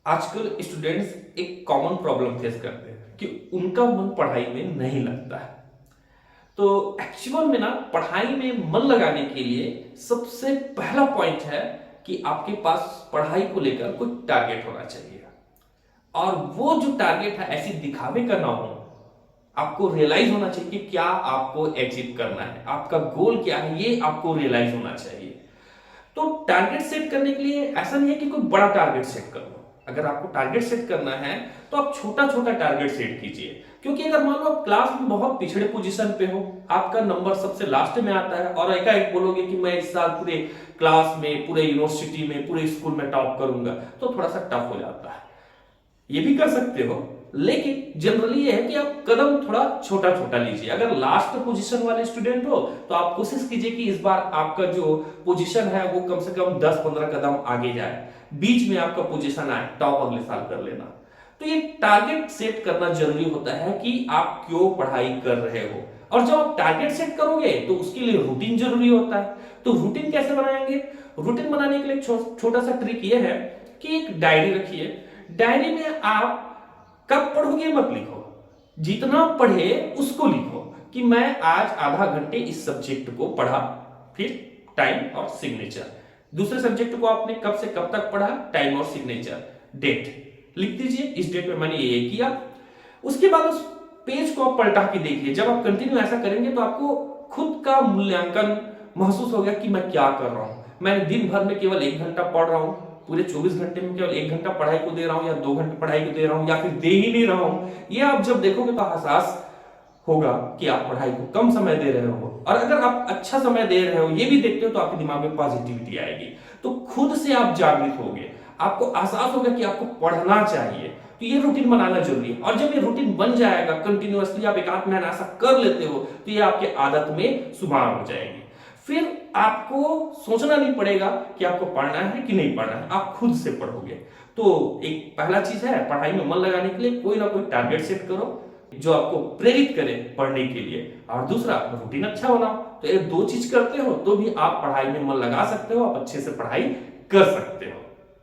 आजकल स्टूडेंट्स एक common problem face करते हैं कि उनका मन पढ़ाई में नहीं लगता है। तो एक्चुअल में ना पढ़ाई में मन लगाने के लिए सबसे पहला पॉइंट है कि आपके पास पढ़ाई को लेकर कोई टारगेट होना चाहिए। और वो जो टारगेट है ऐसी दिखावे का ना हो। आपको रियलाइज होना चाहिए कि क्या आपको अचीव करना है, आपका गोल क्या है, ये आपको रियलाइज होना चाहिए। तो टारगेट सेट करने के लिए ऐसा नहीं है कि कोई बड़ा टारगेट सेट कर लो। अगर आपको टारगेट सेट करना है तो आप छोटा छोटा टारगेट सेट कीजिए। क्योंकि अगर मान लो आप क्लास में बहुत पिछड़े पोजीशन पे हो, आपका नंबर सबसे लास्ट में आता है और एकाएक बोलोगे कि मैं इस साल पूरे क्लास में, पूरे यूनिवर्सिटी में, पूरे स्कूल में टॉप करूंगा, तो थोड़ा सा टफ हो जाता है। ये भी कर सकते हो, लेकिन जनरली ये है कि आप कदम थोड़ा छोटा छोटा लीजिए। अगर लास्ट पोजीशन वाले स्टूडेंट हो तो आप कोशिश कीजिए कि इस बार आपका जो पोजीशन है वो कम से कम 10-15 कदम आगे जाए, बीच में आपका पोजीशन आए, टॉप अगले साल कर लेना। तो ये टारगेट सेट करना जरूरी होता है कि आप क्यों पढ़ाई कर रहे हो। और जब आप टारगेट सेट करोगे तो उसके लिए रूटीन जरूरी होता है। तो रूटीन कैसे बनाएंगे? रूटीन बनाने के लिए छोटा सा ट्रिक ये है कि एक डायरी रखिए। डायरी में आप कब पढ़ोगे मत लिखो, जितना पढ़े उसको लिखो कि मैं आज आधा घंटे इस सब्जेक्ट को पढ़ा, फिर टाइम और सिग्नेचर। दूसरे सब्जेक्ट को आपने कब से कब तक पढ़ा, टाइम और सिग्नेचर, डेट लिख दीजिए, इस डेट में मैंने ये किया। उसके बाद उस पेज को आप पलटा के देखिए। जब आप कंटिन्यू ऐसा करेंगे तो आपको खुद का मूल्यांकन महसूस होगा कि मैं क्या कर रहा हूं। मैं दिन भर में केवल 1 घंटा पढ़ रहा हूं, पूरे 24 घंटे में केवल 1 घंटा पढ़ाई को दे रहा हूं, या 2 घंटे पढ़ाई को दे रहा हूं, या फिर दे ही नहीं रहा हूं। ये आप जब देखोगे तो एहसास होगा कि आप पढ़ाई को कम समय दे रहे हो। और अगर आप अच्छा समय दे रहे हो, ये भी देखते हो, तो आपके दिमाग में पॉजिटिविटी आएगी। तो खुद से आप जागृत होगे, आपको एहसास होगा कि आपको पढ़ना चाहिए। तो ये रूटीन बनाना जरूरी है। और जब ये रूटीन बन जाएगा, कंटिन्यूअसली आप 1 आध महीना ऐसा कर लेते हो, तो ये आपके आदत में शुमार हो जाएगी। फिर आपको सोचना नहीं पड़ेगा कि आपको पढ़ना है कि नहीं पढ़ना है, आप खुद से पढ़ोगे। तो एक पहला चीज है, पढ़ाई में मन लगाने के लिए कोई ना कोई टारगेट सेट करो जो आपको प्रेरित करे पढ़ने के लिए। और दूसरा, रूटीन अच्छा बनाओ। तो ये 2 चीज करते हो तो भी आप पढ़ाई में मन लगा सकते हो, आप अच्छे से पढ़ाई कर सकते हो।